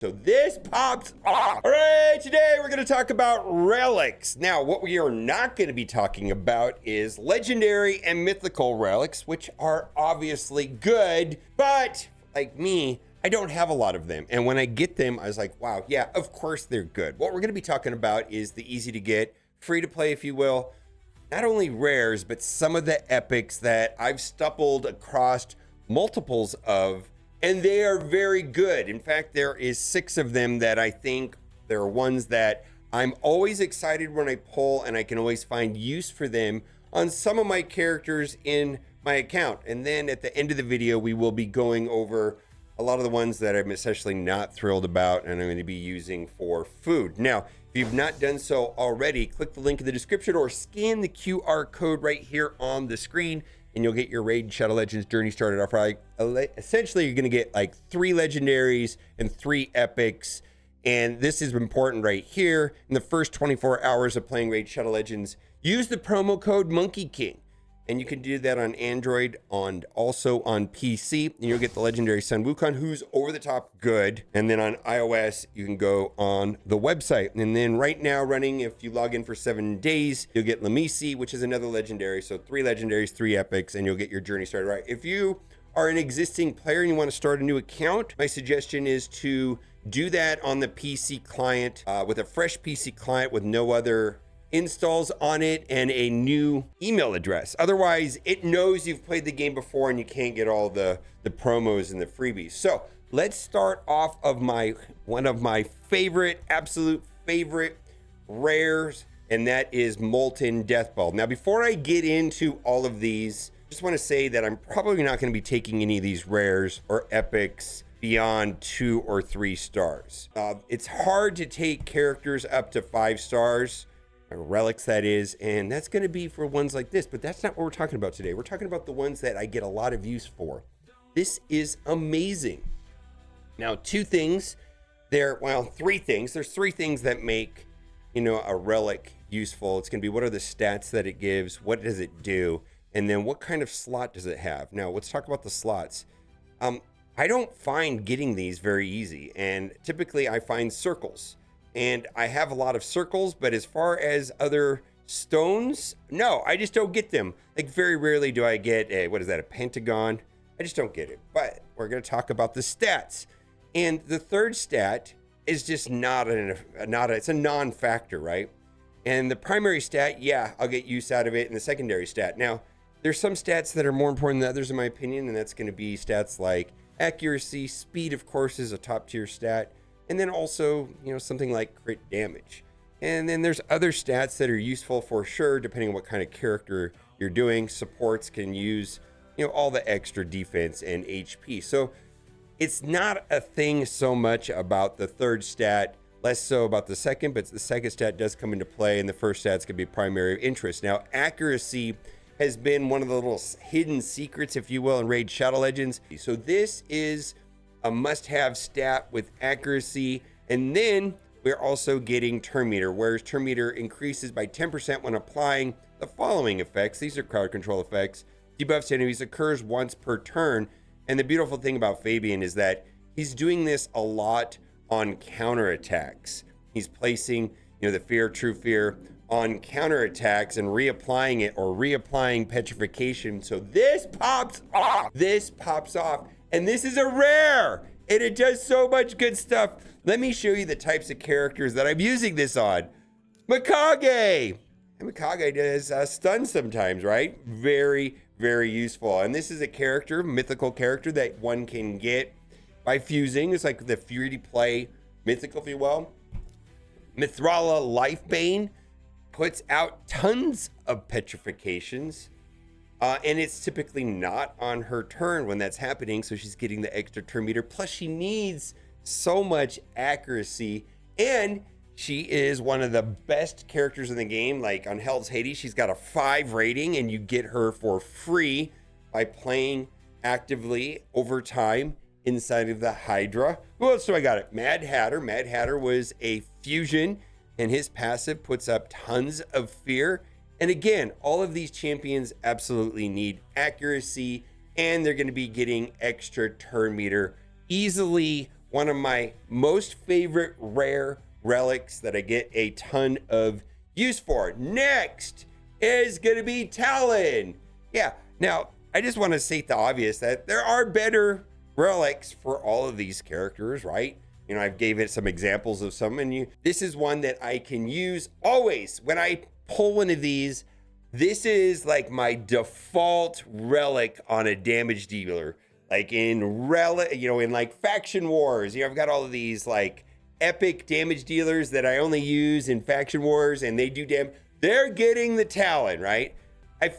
So this pops off. All right, today we're going to talk about relics. Now, what we are not going to be talking about is legendary and mythical relics, which are obviously good, but like me, I don't have a lot of them. And when I get them, I was like, wow, yeah, of course they're good. What we're going to be talking about is the easy to get, free to play, if you will, not only rares, but some of the epics that I've stumbled across multiples of, and they are very good. In fact, there is 6 of them that I think there are ones that I'm always excited when I pull, and I can always find use for them on some of my characters in my account. And then at the end of the video, we will be going over a lot of the ones that I'm especially not thrilled about and I'm going to be using for food. Now, if you've not done so already, click the link in the description or scan the QR code right here on the screen, and you'll get your Raid Shadow Legends journey started off right. Essentially, you're going to get like 3 legendaries and 3 epics. And this is important right here. In the first 24 hours of playing Raid Shadow Legends, use the promo code Monkey King. And you can do that on Android, and also on PC. And you'll get the legendary Sun Wukong, who's over the top good. And then on iOS, you can go on the website. And then right now running, if you log in for 7 days, you'll get Lamisi, which is another legendary. So 3 legendaries, 3 epics, and you'll get your journey started right. If you are an existing player and you want to start a new account, my suggestion is to do that on the PC client with a fresh PC client with no other installs on it and a new email address. Otherwise, it knows you've played the game before and you can't get all the promos and the freebies. So let's start off of one of my absolute favorite rares, and that is Molten Deathbell. Now, before I get into all of these, I just want to say that I'm probably not going to be taking any of these rares or epics beyond 2 or 3 stars. It's hard to take characters up to 5 stars. Relics, that is, and that's going to be for ones like this, but that's not what we're talking about today. We're talking about the ones that I get a lot of use for. This is amazing. Now, 3 things. There's 3 things that make, a relic useful. It's going to be, what are the stats that it gives? What does it do? And then what kind of slot does it have? Now, let's talk about the slots. I don't find getting these very easy, and typically I find circles. And I have a lot of circles, but as far as other stones, no, I just don't get them. Like, very rarely do I get a pentagon? I just don't get it. But we're going to talk about the stats. And the third stat is just it's a non-factor, right? And the primary stat, yeah, I'll get use out of it. And the secondary stat. Now, there's some stats that are more important than others, in my opinion, and that's going to be stats like accuracy. Speed, of course, is a top tier stat. And then also, something like crit damage. And then there's other stats that are useful for sure, depending on what kind of character you're doing. Supports can use, all the extra defense and HP. So it's not a thing so much about the third stat, less so about the second, but the second stat does come into play, and the first stat's gonna be primary interest. Now, accuracy has been one of the little hidden secrets, if you will, in Raid Shadow Legends. So this is a must-have stat with accuracy, and then we're also getting turn meter, whereas turn meter increases by 10% when applying the following effects. These are crowd control effects. Debuffs to enemies occurs once per turn, and the beautiful thing about Fabian is that he's doing this a lot on counterattacks. He's placing, the fear, true fear, on counterattacks and reapplying it, or reapplying petrification. So this pops off. And this is a rare, and it does so much good stuff. Let me show you the types of characters that I'm using this on. Mikage. And Mikage does stun sometimes, right? Very, very useful. And this is a character, mythical character, that one can get by fusing. It's like the free to play mythical, if you will. Mithrala Lifebane puts out tons of petrifications. And it's typically not on her turn when that's happening, so she's getting the extra turn meter. Plus, she needs so much accuracy, and she is one of the best characters in the game. Like on Hell's Hades, she's got a 5 rating, and you get her for free by playing actively over time inside of the Hydra. Who else do I got it? Mad Hatter. Mad Hatter was a fusion, and his passive puts up tons of fear. And again, all of these champions absolutely need accuracy, and they're going to be getting extra turn meter. Easily one of my most favorite rare relics that I get a ton of use for. Next is going to be Talon. Yeah, now I just want to state the obvious that there are better relics for all of these characters, right? You know, I've gave it some examples of some, and this is one that I can use always. When I pull one of these, this is like my default relic on a damage dealer. Like in relic, you know, in like faction wars, you know, I've got all of these like epic damage dealers that I only use in faction wars, and they do damage. They're getting the Talon, right?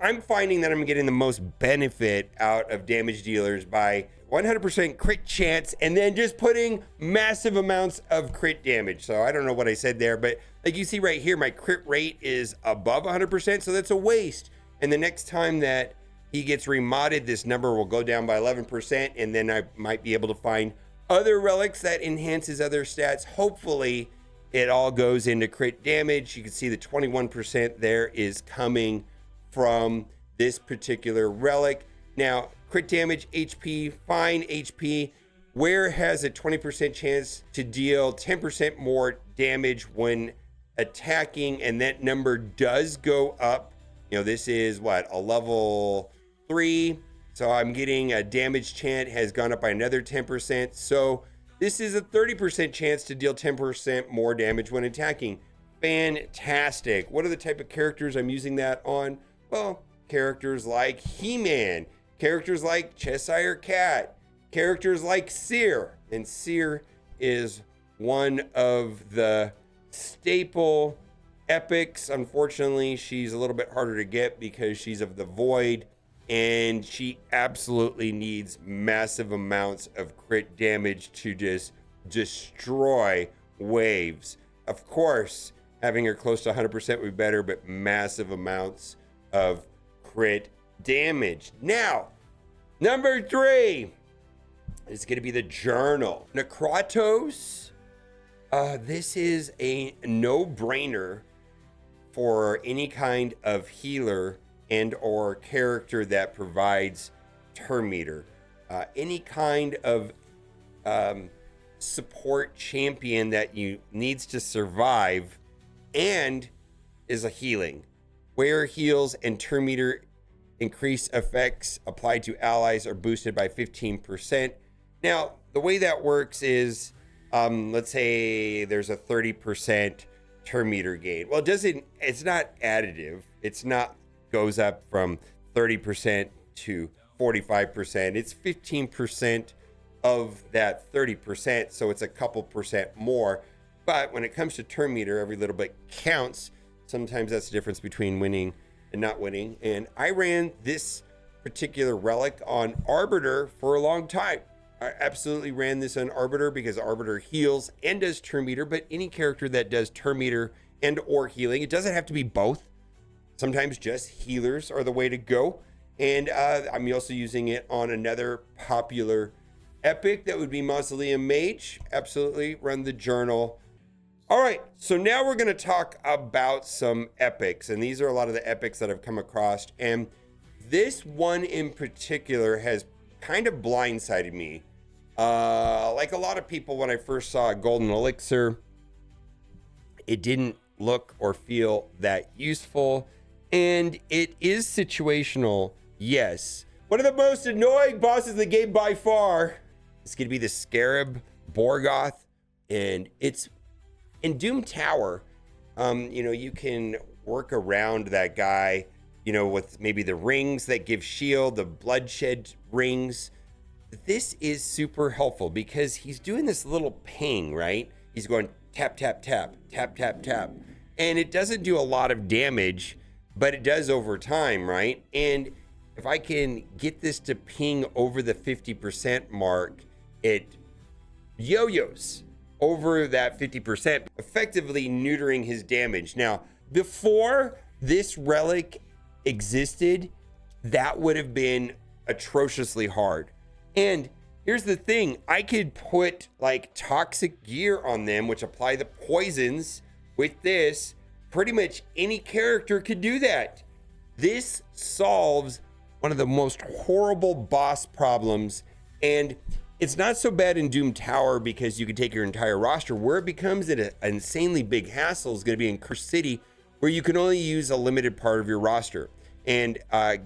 I'm finding that I'm getting the most benefit out of damage dealers by 100% crit chance and then just putting massive amounts of crit damage. So I don't know what I said there, but like you see right here, my crit rate is above 100%, so that's a waste. And the next time that he gets remodded, this number will go down by 11%, and then I might be able to find other relics that enhances other stats. Hopefully it all goes into crit damage. You can see the 21% there is coming from this particular relic. Now, crit damage, HP, fine HP. Where has a 20% chance to deal 10% more damage when attacking, and that number does go up. You know, this is what, a level 3. So I'm getting a damage chant has gone up by another 10%. So this is a 30% chance to deal 10% more damage when attacking. Fantastic. What are the type of characters I'm using that on? Well, characters like He-Man, characters like Cheshire Cat, characters like Seer. And Seer is one of the staple epics. Unfortunately, she's a little bit harder to get because she's of the void, and she absolutely needs massive amounts of crit damage to just destroy waves. Of course, having her close to 100% would be better, but massive amounts of crit damage. Now, number 3 is going to be the Journal. Necrotos. This is a no-brainer for any kind of healer and or character that provides turn meter. Any kind of support champion that you needs to survive and is a healing. Where heals and turn meter increase effects applied to allies are boosted by 15%. Now, the way that works is, let's say there's a 30% turn meter gain. Well, it's not additive. It's not goes up from 30% to 45%. It's 15% of that 30%. So it's a couple percent more. But when it comes to turn meter, every little bit counts. Sometimes that's the difference between winning and not winning. And I ran this particular relic on Arbiter for a long time. I absolutely ran this on Arbiter because Arbiter heals and does turn meter, but any character that does turn meter and or healing, it doesn't have to be both. Sometimes just healers are the way to go. And I'm also using it on another popular epic that would be Mausoleum Mage. Absolutely run the Journal. All right, so now we're going to talk about some epics, and these are a lot of the epics that I've come across, and this one in particular has kind of blindsided me. Like a lot of people, when I first saw a golden elixir, it didn't look or feel that useful, and it is situational, yes. One of the most annoying bosses in the game by far is going to be the Scarab Borgoth, and it's in Doom Tower. You know, you can work around that guy, you know, with maybe the rings that give shield, the bloodshed rings. This is super helpful because he's doing this little ping, right? He's going tap, tap, tap, tap, tap, tap. And it doesn't do a lot of damage, but it does over time, right? And if I can get this to ping over the 50% mark, it yo-yos over that 50%, effectively neutering his damage. Now, before this relic existed, that would have been atrociously hard. And here's the thing, I could put like toxic gear on them, which apply the poisons with this. Pretty much any character could do that. This solves one of the most horrible boss problems, and It's not so bad in Doom Tower because you can take your entire roster. Where it becomes an insanely big hassle is going to be in Cursed City, where you can only use a limited part of your roster. And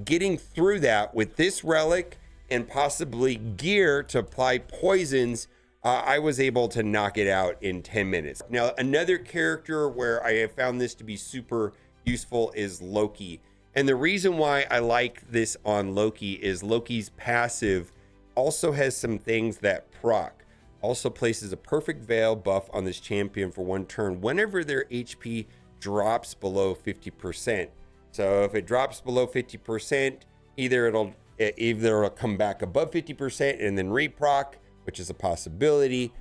getting through that with this relic and possibly gear to apply poisons, I was able to knock it out in 10 minutes. Now, another character where I have found this to be super useful is Loki. And the reason why I like this on Loki is Loki's passive also has some things that proc. Also places a perfect veil buff on this champion for 1 turn whenever their HP drops below 50%. So if it drops below 50%, either it'll come back above 50% and then reproc, which is a possibility,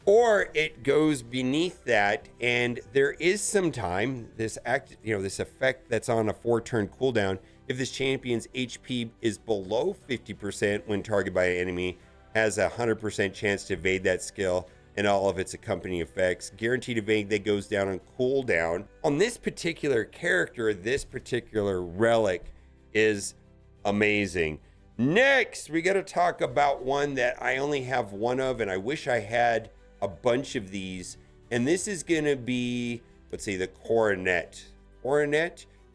or it goes beneath that. And there is some time this effect that's on a 4-turn cooldown. If this champion's HP is below 50% when targeted by an enemy, has a 100% chance to evade that skill and all of its accompanying effects. Guaranteed evade that goes down on cooldown. On this particular character, this particular relic is amazing. Next, we got to talk about one that I only have one of, and I wish I had a bunch of these. And this is going to be, let's see, the Coronet.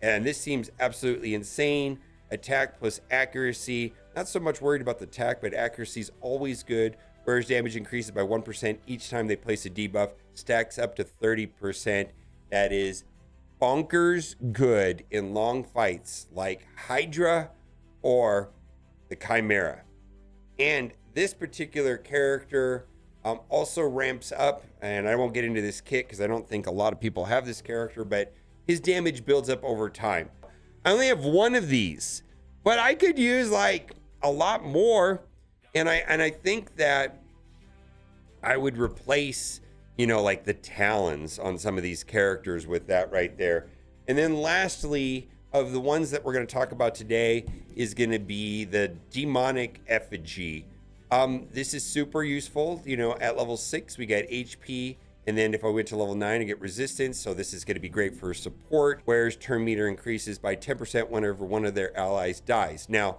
And this seems absolutely insane. Attack plus accuracy. Not so much worried about the attack, but accuracy is always good. Whereas damage increases by 1% each time they place a debuff. Stacks up to 30%. That is bonkers good in long fights like Hydra or the Chimera. And this particular character also ramps up. And I won't get into this kit because I don't think a lot of people have this character, but his damage builds up over time. I only have one of these, but I could use like a lot more. And I think that I would replace, like the talons on some of these characters with that right there. And then lastly, of the ones that we're going to talk about today is going to be the demonic effigy. This is super useful. At level 6, we get HP. And then if I went to level 9, I get resistance. So this is going to be great for support. Whereas turn meter increases by 10% whenever one of their allies dies. Now,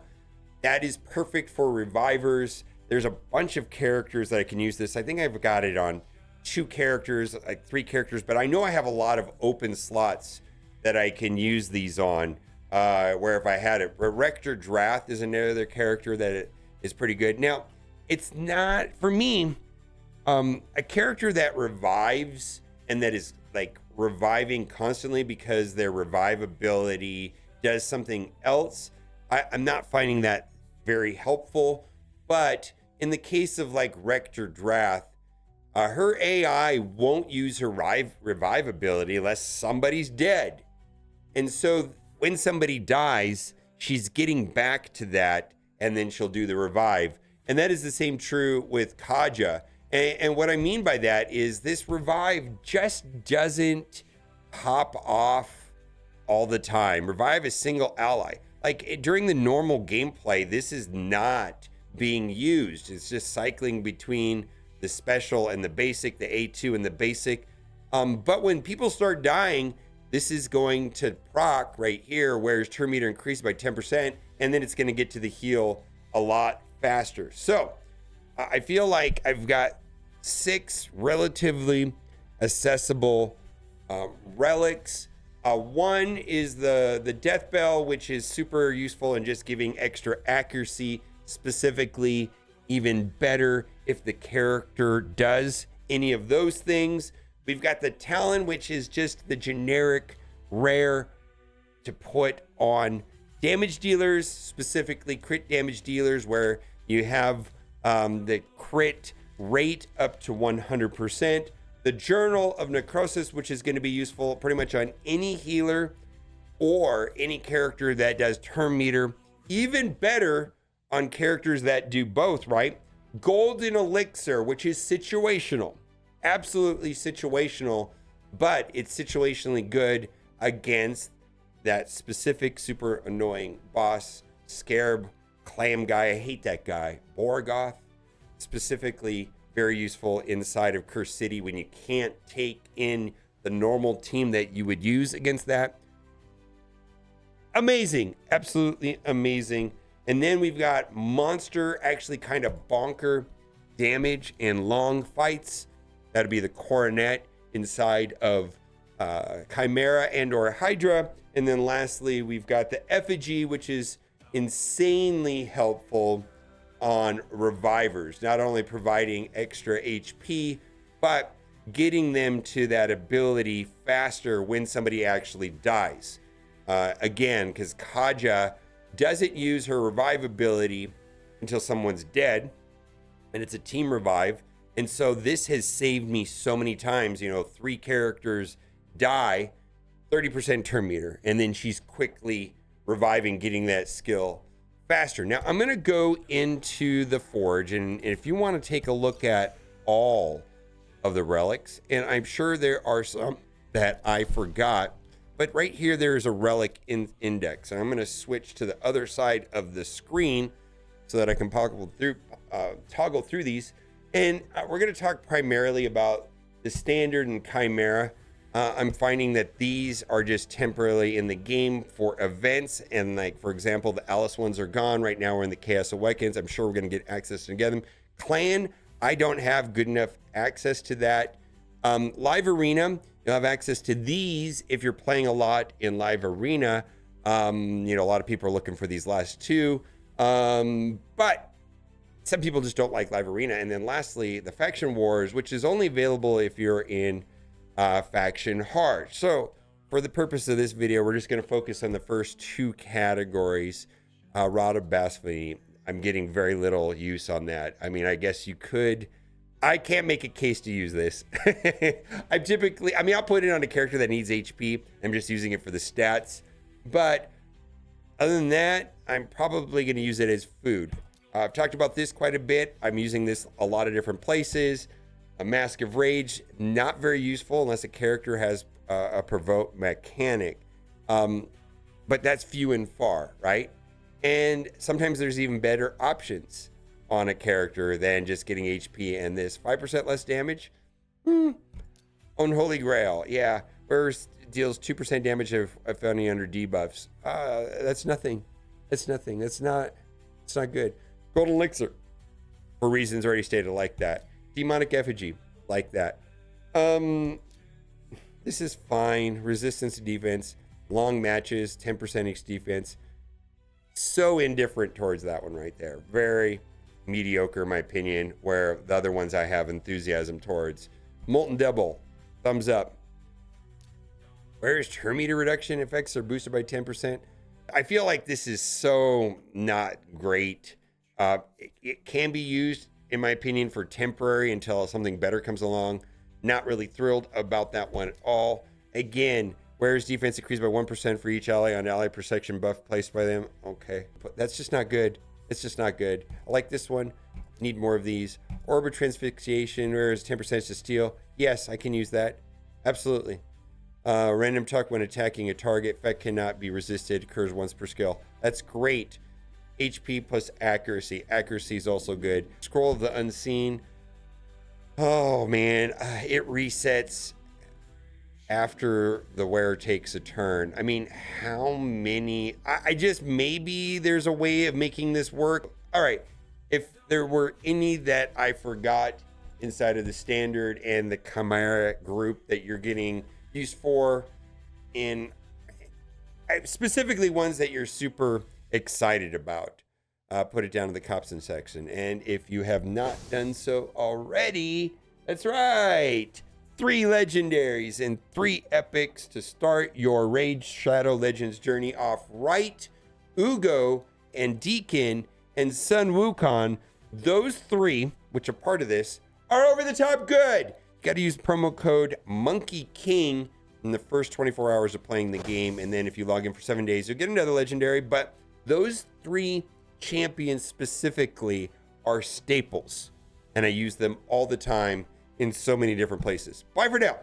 that is perfect for revivers. There's a bunch of characters that I can use this. I think I've got it on 2 characters, like 3 characters, but I know I have a lot of open slots that I can use these on. Where if I had it, Rector Drath is another character that is pretty good. Now, it's not, for me, a character that revives and that is like reviving constantly because their revive ability does something else. I'm not finding that very helpful, but in the case of like Rector Drath, her AI won't use her revive ability unless somebody's dead. And so when somebody dies, she's getting back to that and then she'll do the revive. And that is the same true with Kaja. And what I mean by that is this revive just doesn't pop off all the time. Revive a single ally. Like during the normal gameplay, this is not being used. It's just cycling between the special and the basic, the A2 and the basic. But when people start dying, this is going to proc right here, whereas turn meter increased by 10%, and then it's going to get to the heal a lot faster. So I feel like I've got 6 relatively accessible relics. One is the Deathbell, which is super useful in just giving extra accuracy, specifically even better if the character does any of those things. We've got the Talon, which is just the generic rare to put on damage dealers, specifically crit damage dealers, where you have the crit rate up to 100%. The Journal of Necrotos, which is going to be useful pretty much on any healer or any character that does turn meter. Even better on characters that do both, right? Golden Elixir, which is situational. Absolutely situational, but it's situationally good against that specific super annoying boss, Scarab Clam guy. I hate that guy. Borgoth, specifically very useful inside of Cursed City when you can't take in the normal team that you would use against that. Amazing, absolutely amazing. And then we've got Monster, actually kind of bonker. damage in long fights. That'd be the Coronet inside of Chimera and or Hydra. And then lastly, we've got the Effigy, which is insanely helpful on revivers, not only providing extra HP, but getting them to that ability faster when somebody actually dies. Again, because Kaja doesn't use her revive ability until someone's dead, and it's a team revive. And so this has saved me so many times. 3 characters die, 30% turn meter, and then she's quickly reviving, getting that skill faster. Now I'm going to go into the Forge, and if you want to take a look at all of the relics, and I'm sure there are some that I forgot, but right here there's a relic index, and I'm going to switch to the other side of the screen so that I can toggle through these. And we're going to talk primarily about the standard and Chimera. I'm finding that these are just temporarily in the game for events. And like, for example, the Alice ones are gone. Right now we're in the Chaos Awakens. I'm sure we're going to get access to them. Clan, I don't have good enough access to that. Live Arena, you'll have access to these if you're playing a lot in Live Arena. A lot of people are looking for these last 2. But some people just don't like Live Arena. And then lastly, the Faction Wars, which is only available if you're in Faction Hard. So for the purpose of this video, we're just going to focus on the first 2 categories. Rod of Blasphemy, I'm getting very little use on that. I mean, I guess you could. I can't make a case to use this. I'll put it on a character that needs HP. I'm just using it for the stats. But other than that, I'm probably going to use it as food. I've talked about this quite a bit. I'm using this a lot of different places. A Mask of Rage, not very useful unless a character has a provoke mechanic. But that's few and far, right? And sometimes there's even better options on a character than just getting HP. And this 5% less damage? Unholy Grail, yeah. Burst deals 2% damage if any under debuffs. That's nothing. That's nothing. It's not good. Golden Elixir, for reasons already stated, like that. Demonic Effigy, like that. This is fine. Resistance to defense, long matches, 10% X defense. So indifferent towards that one right there. Very mediocre in my opinion, where the other ones I have enthusiasm towards. Molten Deathbell, thumbs up. Where's turn meter reduction effects are boosted by 10%? I feel like this is so not great. It can be used, in my opinion, for temporary until something better comes along. Not really thrilled about that one at all. Again, where's defense increased by 1% for each ally on ally protection buff placed by them? Okay, but that's just not good. It's just not good. I like this one. Need more of these. Orb of Transfixiation, whereas 10% to steal. Yes, I can use that. Absolutely. Random tuck when attacking a target. Effect cannot be resisted. Occurs once per skill. That's great. HP plus accuracy. Accuracy is also good. Scroll of the Unseen. Oh man, it resets after the wearer takes a turn. I mean, how many? I just, maybe there's a way of making this work. All right, if there were any that I forgot inside of the standard and the Chimera group that you're getting used for, in specifically ones that you're super excited about, put it down in the Copson section. And if you have not done so already, that's right, 3 legendaries and 3 epics to start your Rage Shadow Legends journey off right. Ugo and Deacon and Sun Wukong, those 3, which are part of this, are over the top good. You got to use promo code Monkey King in the first 24 hours of playing the game, and then if you log in for 7 days, you'll get another legendary. But those 3 champions specifically are staples, and I use them all the time in so many different places. Bye for now.